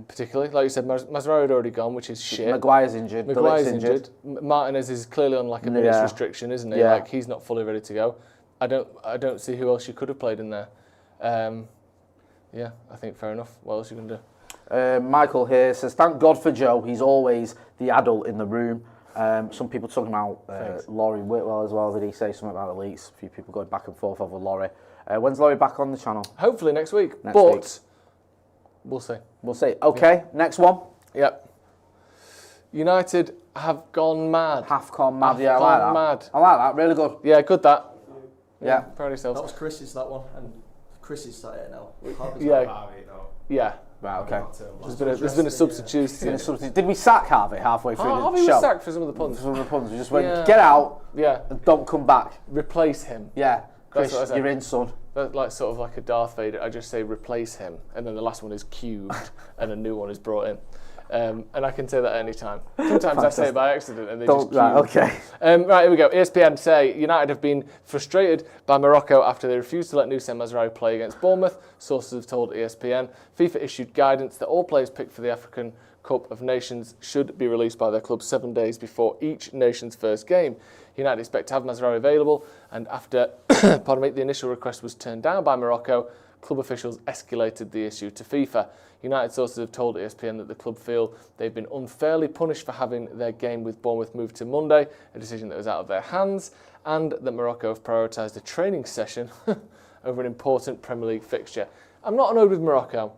particularly. Like you said, Mazraoui had already gone, which is shit. Maguire's injured. Maguire's injured. Martinez is clearly on like a minute's restriction, isn't he? Like, he's not fully ready to go. I don't see who else you could have played in there. Yeah, I think fair enough. What else you can do? Michael here says, thank God for Joe. He's always the adult in the room. Some people talking about Laurie Whitwell as well. Did he say something about the leaks? A few people going back and forth over Laurie. When's Laurie back on the channel? Hopefully next week. Next week. We'll see. We'll see. Okay, next one. Yep. United have gone mad. Half gone mad, Half yeah, I like gone that. mad. I like that, really good. Yeah, good that. Yeah. Proud of yourselves. That was Chris's, that one. And Chris is sat here now. Yeah. Yeah. Right, okay. There's been a substitution. Did we sack Harvey halfway through Harvey the show? was sacked for some of the puns. Some of the puns. We just went, get out and don't come back. Replace him. Yeah. Chris, what I said. you're in, son. That's like sort of like a Darth Vader. I just say replace him, and then the last one is cubed, and a new one is brought in. And I can say that any time. Sometimes I say it by accident, and they just cube. Right, okay. Right, here we go. ESPN say United have been frustrated by Morocco after they refused to let Noussair Mazraoui play against Bournemouth. Sources have told ESPN. FIFA issued guidance that all players picked for the African Cup of Nations should be released by their club 7 days before each nation's first game. United expect to have Mazraoui available, and after the initial request was turned down by Morocco, club officials escalated the issue to FIFA. United sources have told ESPN that the club feel they've been unfairly punished for having their game with Bournemouth moved to Monday, a decision that was out of their hands, and that Morocco have prioritised a training session over an important Premier League fixture. I'm not annoyed with Morocco.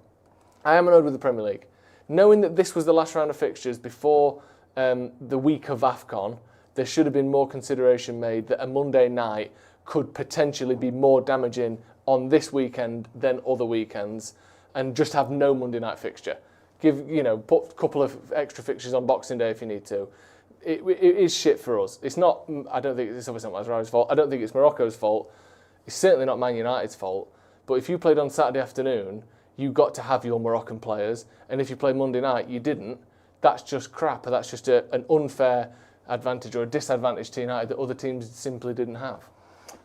I am annoyed with the Premier League. Knowing that this was the last round of fixtures before the week of AFCON, there should have been more consideration made that a Monday night could potentially be more damaging on this weekend than other weekends, and just have no Monday night fixture. Put a couple of extra fixtures on Boxing Day if you need to. It is shit for us. It's not. I don't think it's obviously not Mazraoui's fault. I don't think it's Morocco's fault. It's certainly not Man United's fault. But if you played on Saturday afternoon, you got to have your Moroccan players, and if you played Monday night, you didn't. That's just crap. That's just an unfair advantage or a disadvantage to United that other teams simply didn't have.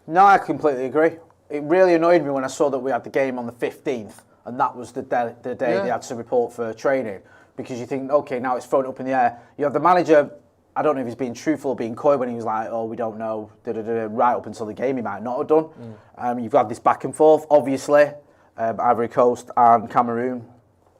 No, I completely agree. It really annoyed me when I saw that we had the game on the 15th, and that was the day they had to report for training, because you think, okay, now it's thrown up in the air. You have the manager, I don't know if he's being truthful or being coy when he was like, oh, we don't know, right up until the game he might not have done. You've had this back and forth, obviously. Ivory Coast and Cameroon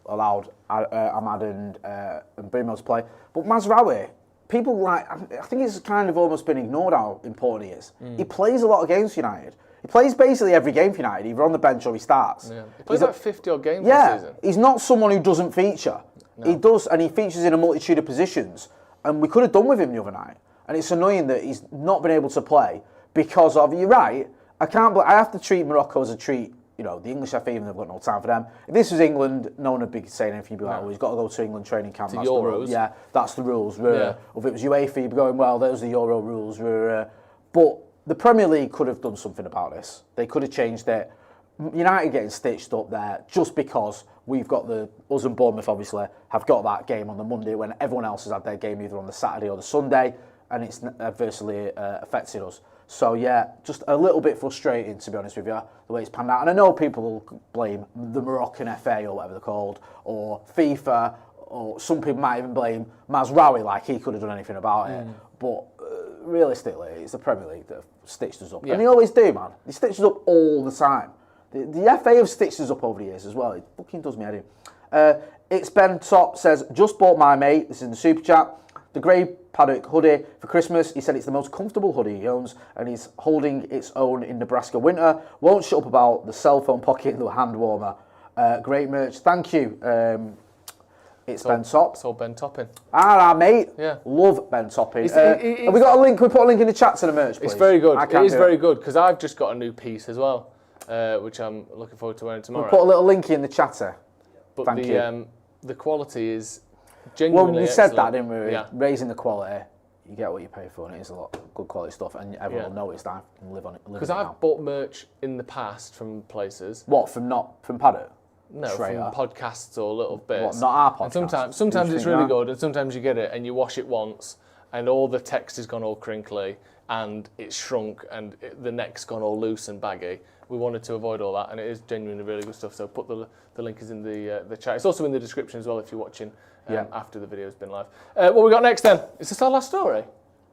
allowed Ahmad and Bruno to play. But Mazraoui, people I think it's kind of almost been ignored how important he is. He plays a lot of games for United. He plays basically every game for United, either on the bench or he starts. Yeah. He plays like 50 odd games this season. He's not someone who doesn't feature. No. He does, and he features in a multitude of positions. And we could have done with him the other night. And it's annoying that he's not been able to play because of, you're right, I have to treat Morocco as I treat, the English FA, even though they've got no time for them. If this was England, no one would be saying anything. You'd be like, oh, he's got to go to England training camp. That's Euros. That's the rules. Yeah. Or if it was UEFA, you'd be going, well, those are the Euro rules. But the Premier League could have done something about this. They could have changed it. United getting stitched up there just because we've got us and Bournemouth obviously have got that game on the Monday when everyone else has had their game either on the Saturday or the Sunday, and it's adversely affected us. So yeah, just a little bit frustrating, to be honest with you, the way it's panned out. And I know people will blame the Moroccan FA or whatever they're called, or FIFA, or some people might even blame Mazraoui like he could have done anything about it. But realistically, it's the Premier League that have stitched us up. Yeah. And they always do, man. They stitch us up all the time. The FA have stitched us up over the years as well. It fucking does me head in. It's Ben Top says, just bought my mate, this is in the super chat, the grey Paddock hoodie for Christmas. He said it's the most comfortable hoodie he owns and he's holding its own in Nebraska winter. Won't shut up about the cell phone pocket and the hand warmer. Great merch. Thank you. It's Ben Top. It's all Ben Topping. Our mate. Yeah. Love Ben Topping. Have we got a link? Can we put a link in the chat to the merch, please? It's very good. It is very good because I've just got a new piece as well, which I'm looking forward to wearing tomorrow. We'll put a little link in the chatter. But Thank you. The quality is genuinely Well, we said excellent. that, didn't we? Yeah. Raising the quality, you get what you pay for, and it is a lot of good quality stuff, and everyone will notice that and live on it. Because I've bought merch in the past from places. What, from Paddock? No, Schrader. from podcasts or little bits. What, not our podcast? And sometimes it's really good, and sometimes you get it and you wash it once, and all the text has gone all crinkly, and it's shrunk, and the neck's gone all loose and baggy. We wanted to avoid all that, and it is genuinely really good stuff. So put the link is in the chat. It's also in the description as well if you're watching after the video's been live. What we got next then? Is this our last story?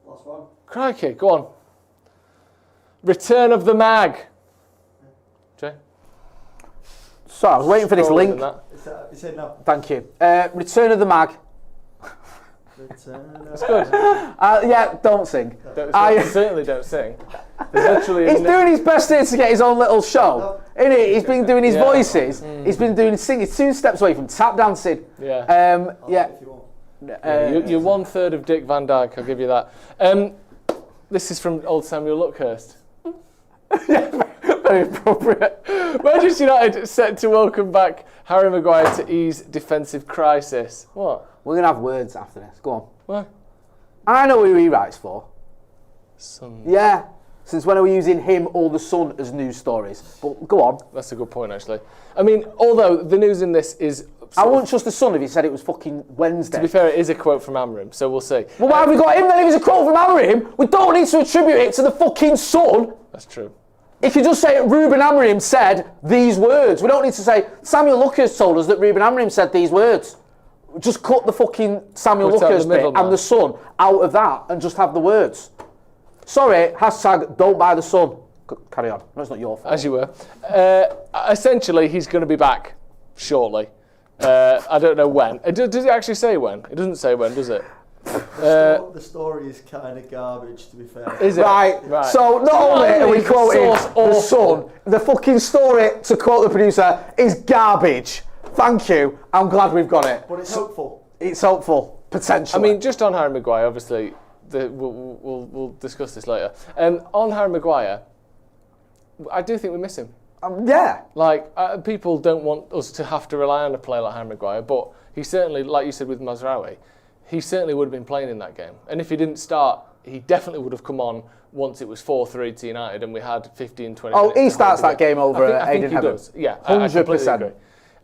Last one. Crikey, go on. Return of the Mag. Jay? So I was waiting for this link. It's in now. Thank you. Return of the Mag. It's good. Yeah, don't sing. Certainly don't sing. He's doing his best here to get his own little show. Isn't he? He's been doing his voices. He's been doing singing. He's 2 steps away from tap dancing. Yeah. Yeah. You're 1/3 of Dick Van Dyke, I'll give you that. This is from old Samuel Luckhurst. Very appropriate. Manchester United set to welcome back Harry Maguire to ease defensive crisis. What? We're going to have words after this. Go on. What? I know who he writes for. Son. Yeah. Since when are we using him or the Sun as news stories? But go on. That's a good point, actually. I mean, although the news in this is... I wouldn't trust the Sun if he said it was fucking Wednesday. To be fair, it is a quote from Amorim, so we'll see. Well, why have we got him then if it's a quote from Amorim? We don't need to attribute it to the fucking Sun. That's true. If you just say Ruben Amorim said these words, we don't need to say Samuel Lucas told us that Ruben Amorim said these words. Just cut the fucking Samuel Lucas bit and the Sun out of that and just have the words. Sorry, hashtag don't buy the Sun. Carry on. No, it's not your fault. As you were. Essentially, he's going to be back shortly. I don't know when. Does it actually say when? It doesn't say when, does it? The story is kind of garbage, to be fair. Is it? Right. So not only are we quoting the Sun, the fucking story, to quote the producer, is garbage. Thank you. I'm glad we've got it. But it's hopeful. It's hopeful, potentially. I mean, just on Harry Maguire, obviously, we'll discuss this later. On Harry Maguire, I do think we miss him. Yeah. Like, people don't want us to have to rely on a player like Harry Maguire, but he certainly, like you said with Mazraoui, he certainly would have been playing in that game. And if he didn't start, he definitely would have come on once it was 4-3 to United and we had 15, 20 minutes. Oh, he starts that game over I think he Heaven. does. Yeah, 100%.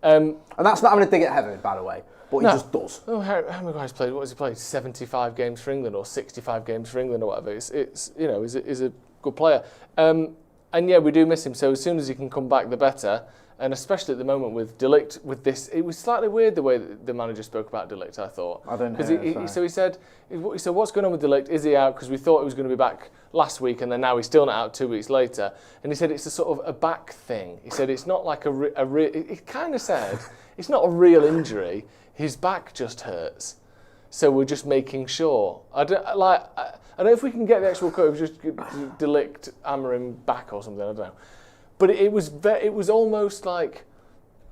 And that's not having a dig at Heaven, by the way, but he just does. Oh, Harry Maguire's played, what has he played? 75 games for England or 65 games for England or whatever. It's you know, he's a good player. And yeah, we do miss him. So as soon as he can come back, the better. And especially at the moment with De Ligt, with this, it was slightly weird the way that the manager spoke about De Ligt, I thought. I don't know. So he said, what's going on with De Ligt? Is he out? Because we thought he was going to be back last week and then now he's still not out 2 weeks later. And he said it's a sort of a back thing. He said it's not like he kind of said, it's not a real injury. His back just hurts. So we're just making sure. I don't know if we can get the actual quote, just De Ligt Amorim back or something, I don't know. But it was almost like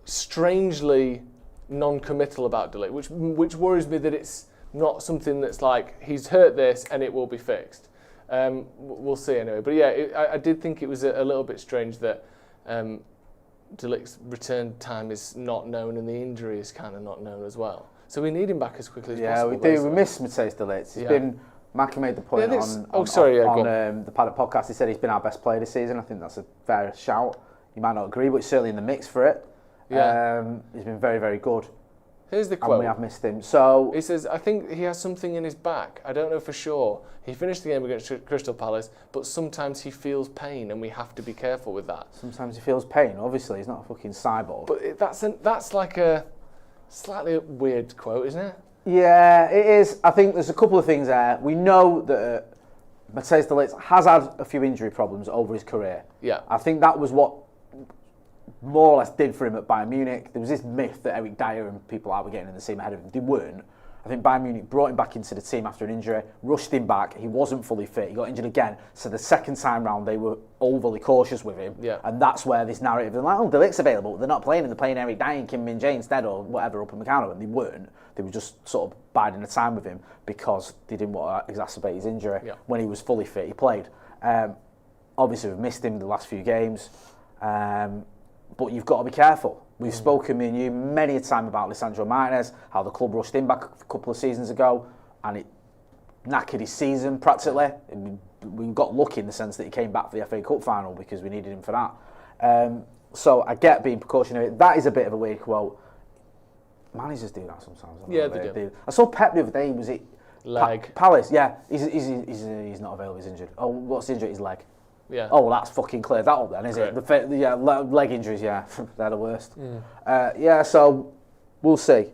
strangely non-committal about De Ligt, which worries me that it's not something that's like he's hurt this and it will be fixed. We'll see anyway. But yeah, I did think it was a little bit strange that De Ligt's return time is not known and the injury is kind of not known as well. So we need him back as quickly as possible. Yeah, we do. We miss Matthijs De Ligt. He's been. Mackie made the point on the Paddock podcast. He said he's been our best player this season. I think that's a fair shout. You might not agree, but he's certainly in the mix for it. Yeah. He's been very, very good. Here's the quote. And we have missed him. So he says, I think he has something in his back. I don't know for sure. He finished the game against Crystal Palace, but sometimes he feels pain and we have to be careful with that. Sometimes he feels pain. Obviously, he's not a fucking cyborg. But that's like a slightly weird quote, isn't it? Yeah, it is. I think there's a couple of things there. We know that Matthijs De Ligt has had a few injury problems over his career. Yeah. I think that was what more or less did for him at Bayern Munich. There was this myth that Eric Dyer and people were getting in the team ahead of him. They weren't. I think Bayern Munich brought him back into the team after an injury, rushed him back. He wasn't fully fit. He got injured again. So the second time round, they were overly cautious with him. Yeah. And that's where this narrative, they're like, oh, De Ligt's available. But they're not playing him. They're playing Eric Dyer and Kim Min-jae instead or whatever up in Meccano. And they weren't. They were just sort of biding the time with him because they didn't want to exacerbate his injury. Yeah. When he was fully fit, he played. Obviously, we've missed him the last few games. But you've got to be careful. We've spoken, me and you, many a time about Lisandro Martinez, how the club rushed him back a couple of seasons ago, and it knackered his season practically. We got lucky in the sense that he came back for the FA Cup final because we needed him for that. So I get being precautionary. That is a bit of a weird quote. Managers do that sometimes. Yeah, they do. I saw Pep the other day. Was it leg? Palace. Yeah, he's not available. He's injured. Oh, what's the injury? His leg. Yeah. Oh, well, that's fucking cleared that up then, is it? Leg injuries, yeah, they're the worst. Yeah, so we'll see.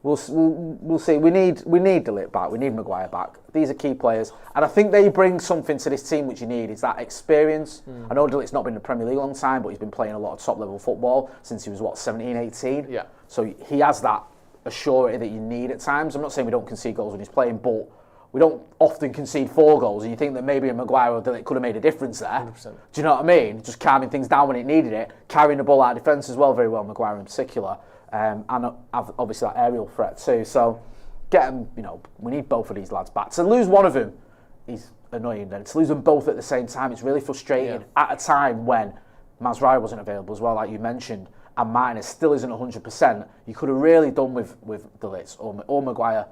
We'll see. We need De Ligt back. We need Maguire back. These are key players, and I think they bring something to this team which you need. Is that experience. I know De Ligt's not been in the Premier League a long time, but he's been playing a lot of top level football since he was 17, 18. Yeah. So he has that assurity that you need at times. I'm not saying we don't concede goals when he's playing, but we don't often concede 4 goals, and you think that maybe a Maguire or De Ligt could have made a difference there. 100%. Do you know what I mean? Just calming things down when it needed it, carrying the ball out of defence as well, very well, Maguire in particular, and obviously that aerial threat too. So get them, we need both of these lads back. To lose one of them is annoying, then to lose them both at the same time, it's really frustrating at a time when Mazraoui wasn't available as well, like you mentioned, and Martinez still isn't 100%. You could have really done with De Ligt or Maguire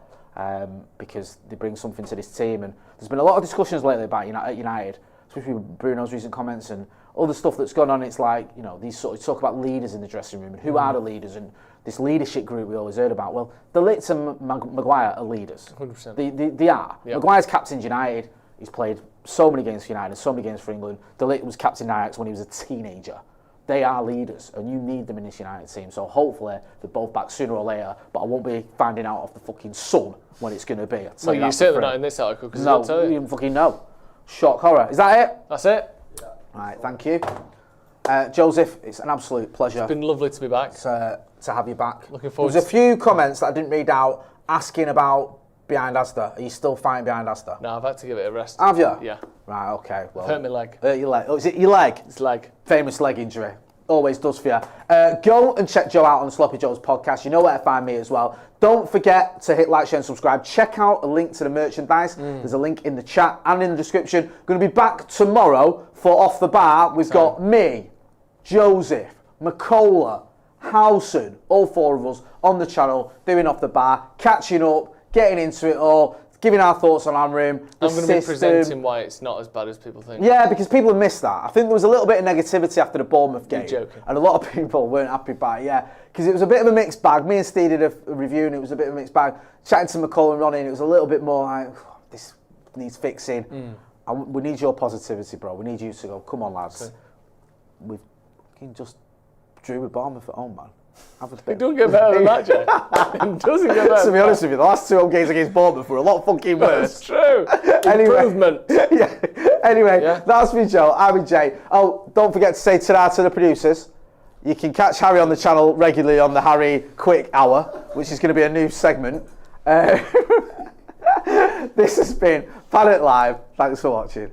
because they bring something to this team. And there's been a lot of discussions lately about United, especially with Bruno's recent comments and other stuff that's gone on. It's like, these sort of talk about leaders in the dressing room and who are the leaders and this leadership group we always heard about. Well, De Ligt and Maguire are leaders. 100%. They are. Yep. Maguire's captained United. He's played so many games for United, so many games for England. De Ligt was captain Ajax when he was a teenager. They are leaders, and you need them in this United team. So hopefully they're both back sooner or later. But I won't be finding out off the fucking Sun when it's going to be. Well, you certainly not in this article because no, you didn't fucking know. Shock horror. Is that it? That's it. Yeah. All right, thank you, Joseph. It's an absolute pleasure. It's been lovely to be back. To have you back. Looking forward. There's a few comments that I didn't read out asking about behind Asda. Are you still fighting behind Asda? No, I've had to give it a rest. Have you? Yeah. Right. Okay. Well. Hurt my leg. Hurt your leg. Oh, is it your leg? It's leg. Famous leg injury. Always does for you. Go and check Joe out on the Sloppy Joe's podcast. You know where to find me as well. Don't forget to hit like, share and subscribe. Check out a link to the merchandise. There's a link in the chat and in the description. Going to be back tomorrow for Off the Bar. We've got me, Joseph, McCullough, Howson, all four of us on the channel doing Off the Bar, catching up, getting into it all, giving our thoughts on Amorim. I'm going to be presenting why it's not as bad as people think. Yeah, because people have missed that. I think there was a little bit of negativity after the Bournemouth game. You're joking. And a lot of people weren't happy about it, yeah. Because it was a bit of a mixed bag. Me and Steve did a review and it was a bit of a mixed bag. Chatting to McCall and Ronnie, and it was a little bit more like, this needs fixing. We need your positivity, bro. We need you to go, come on, lads. Okay. We've just drew with Bournemouth at home, man. It doesn't get better than that, Jay. It doesn't get better. To be honest with you, the last 2 home games against Bournemouth were a lot fucking worse. That's true. Improvement. Anyway, Yeah. that's me, Joe. I'm Jay. Oh, don't forget to say ta-ra to the producers. You can catch Harry on the channel regularly on the Harry Quick Hour, which is going to be a new segment. This has been Paddock Live. Thanks for watching.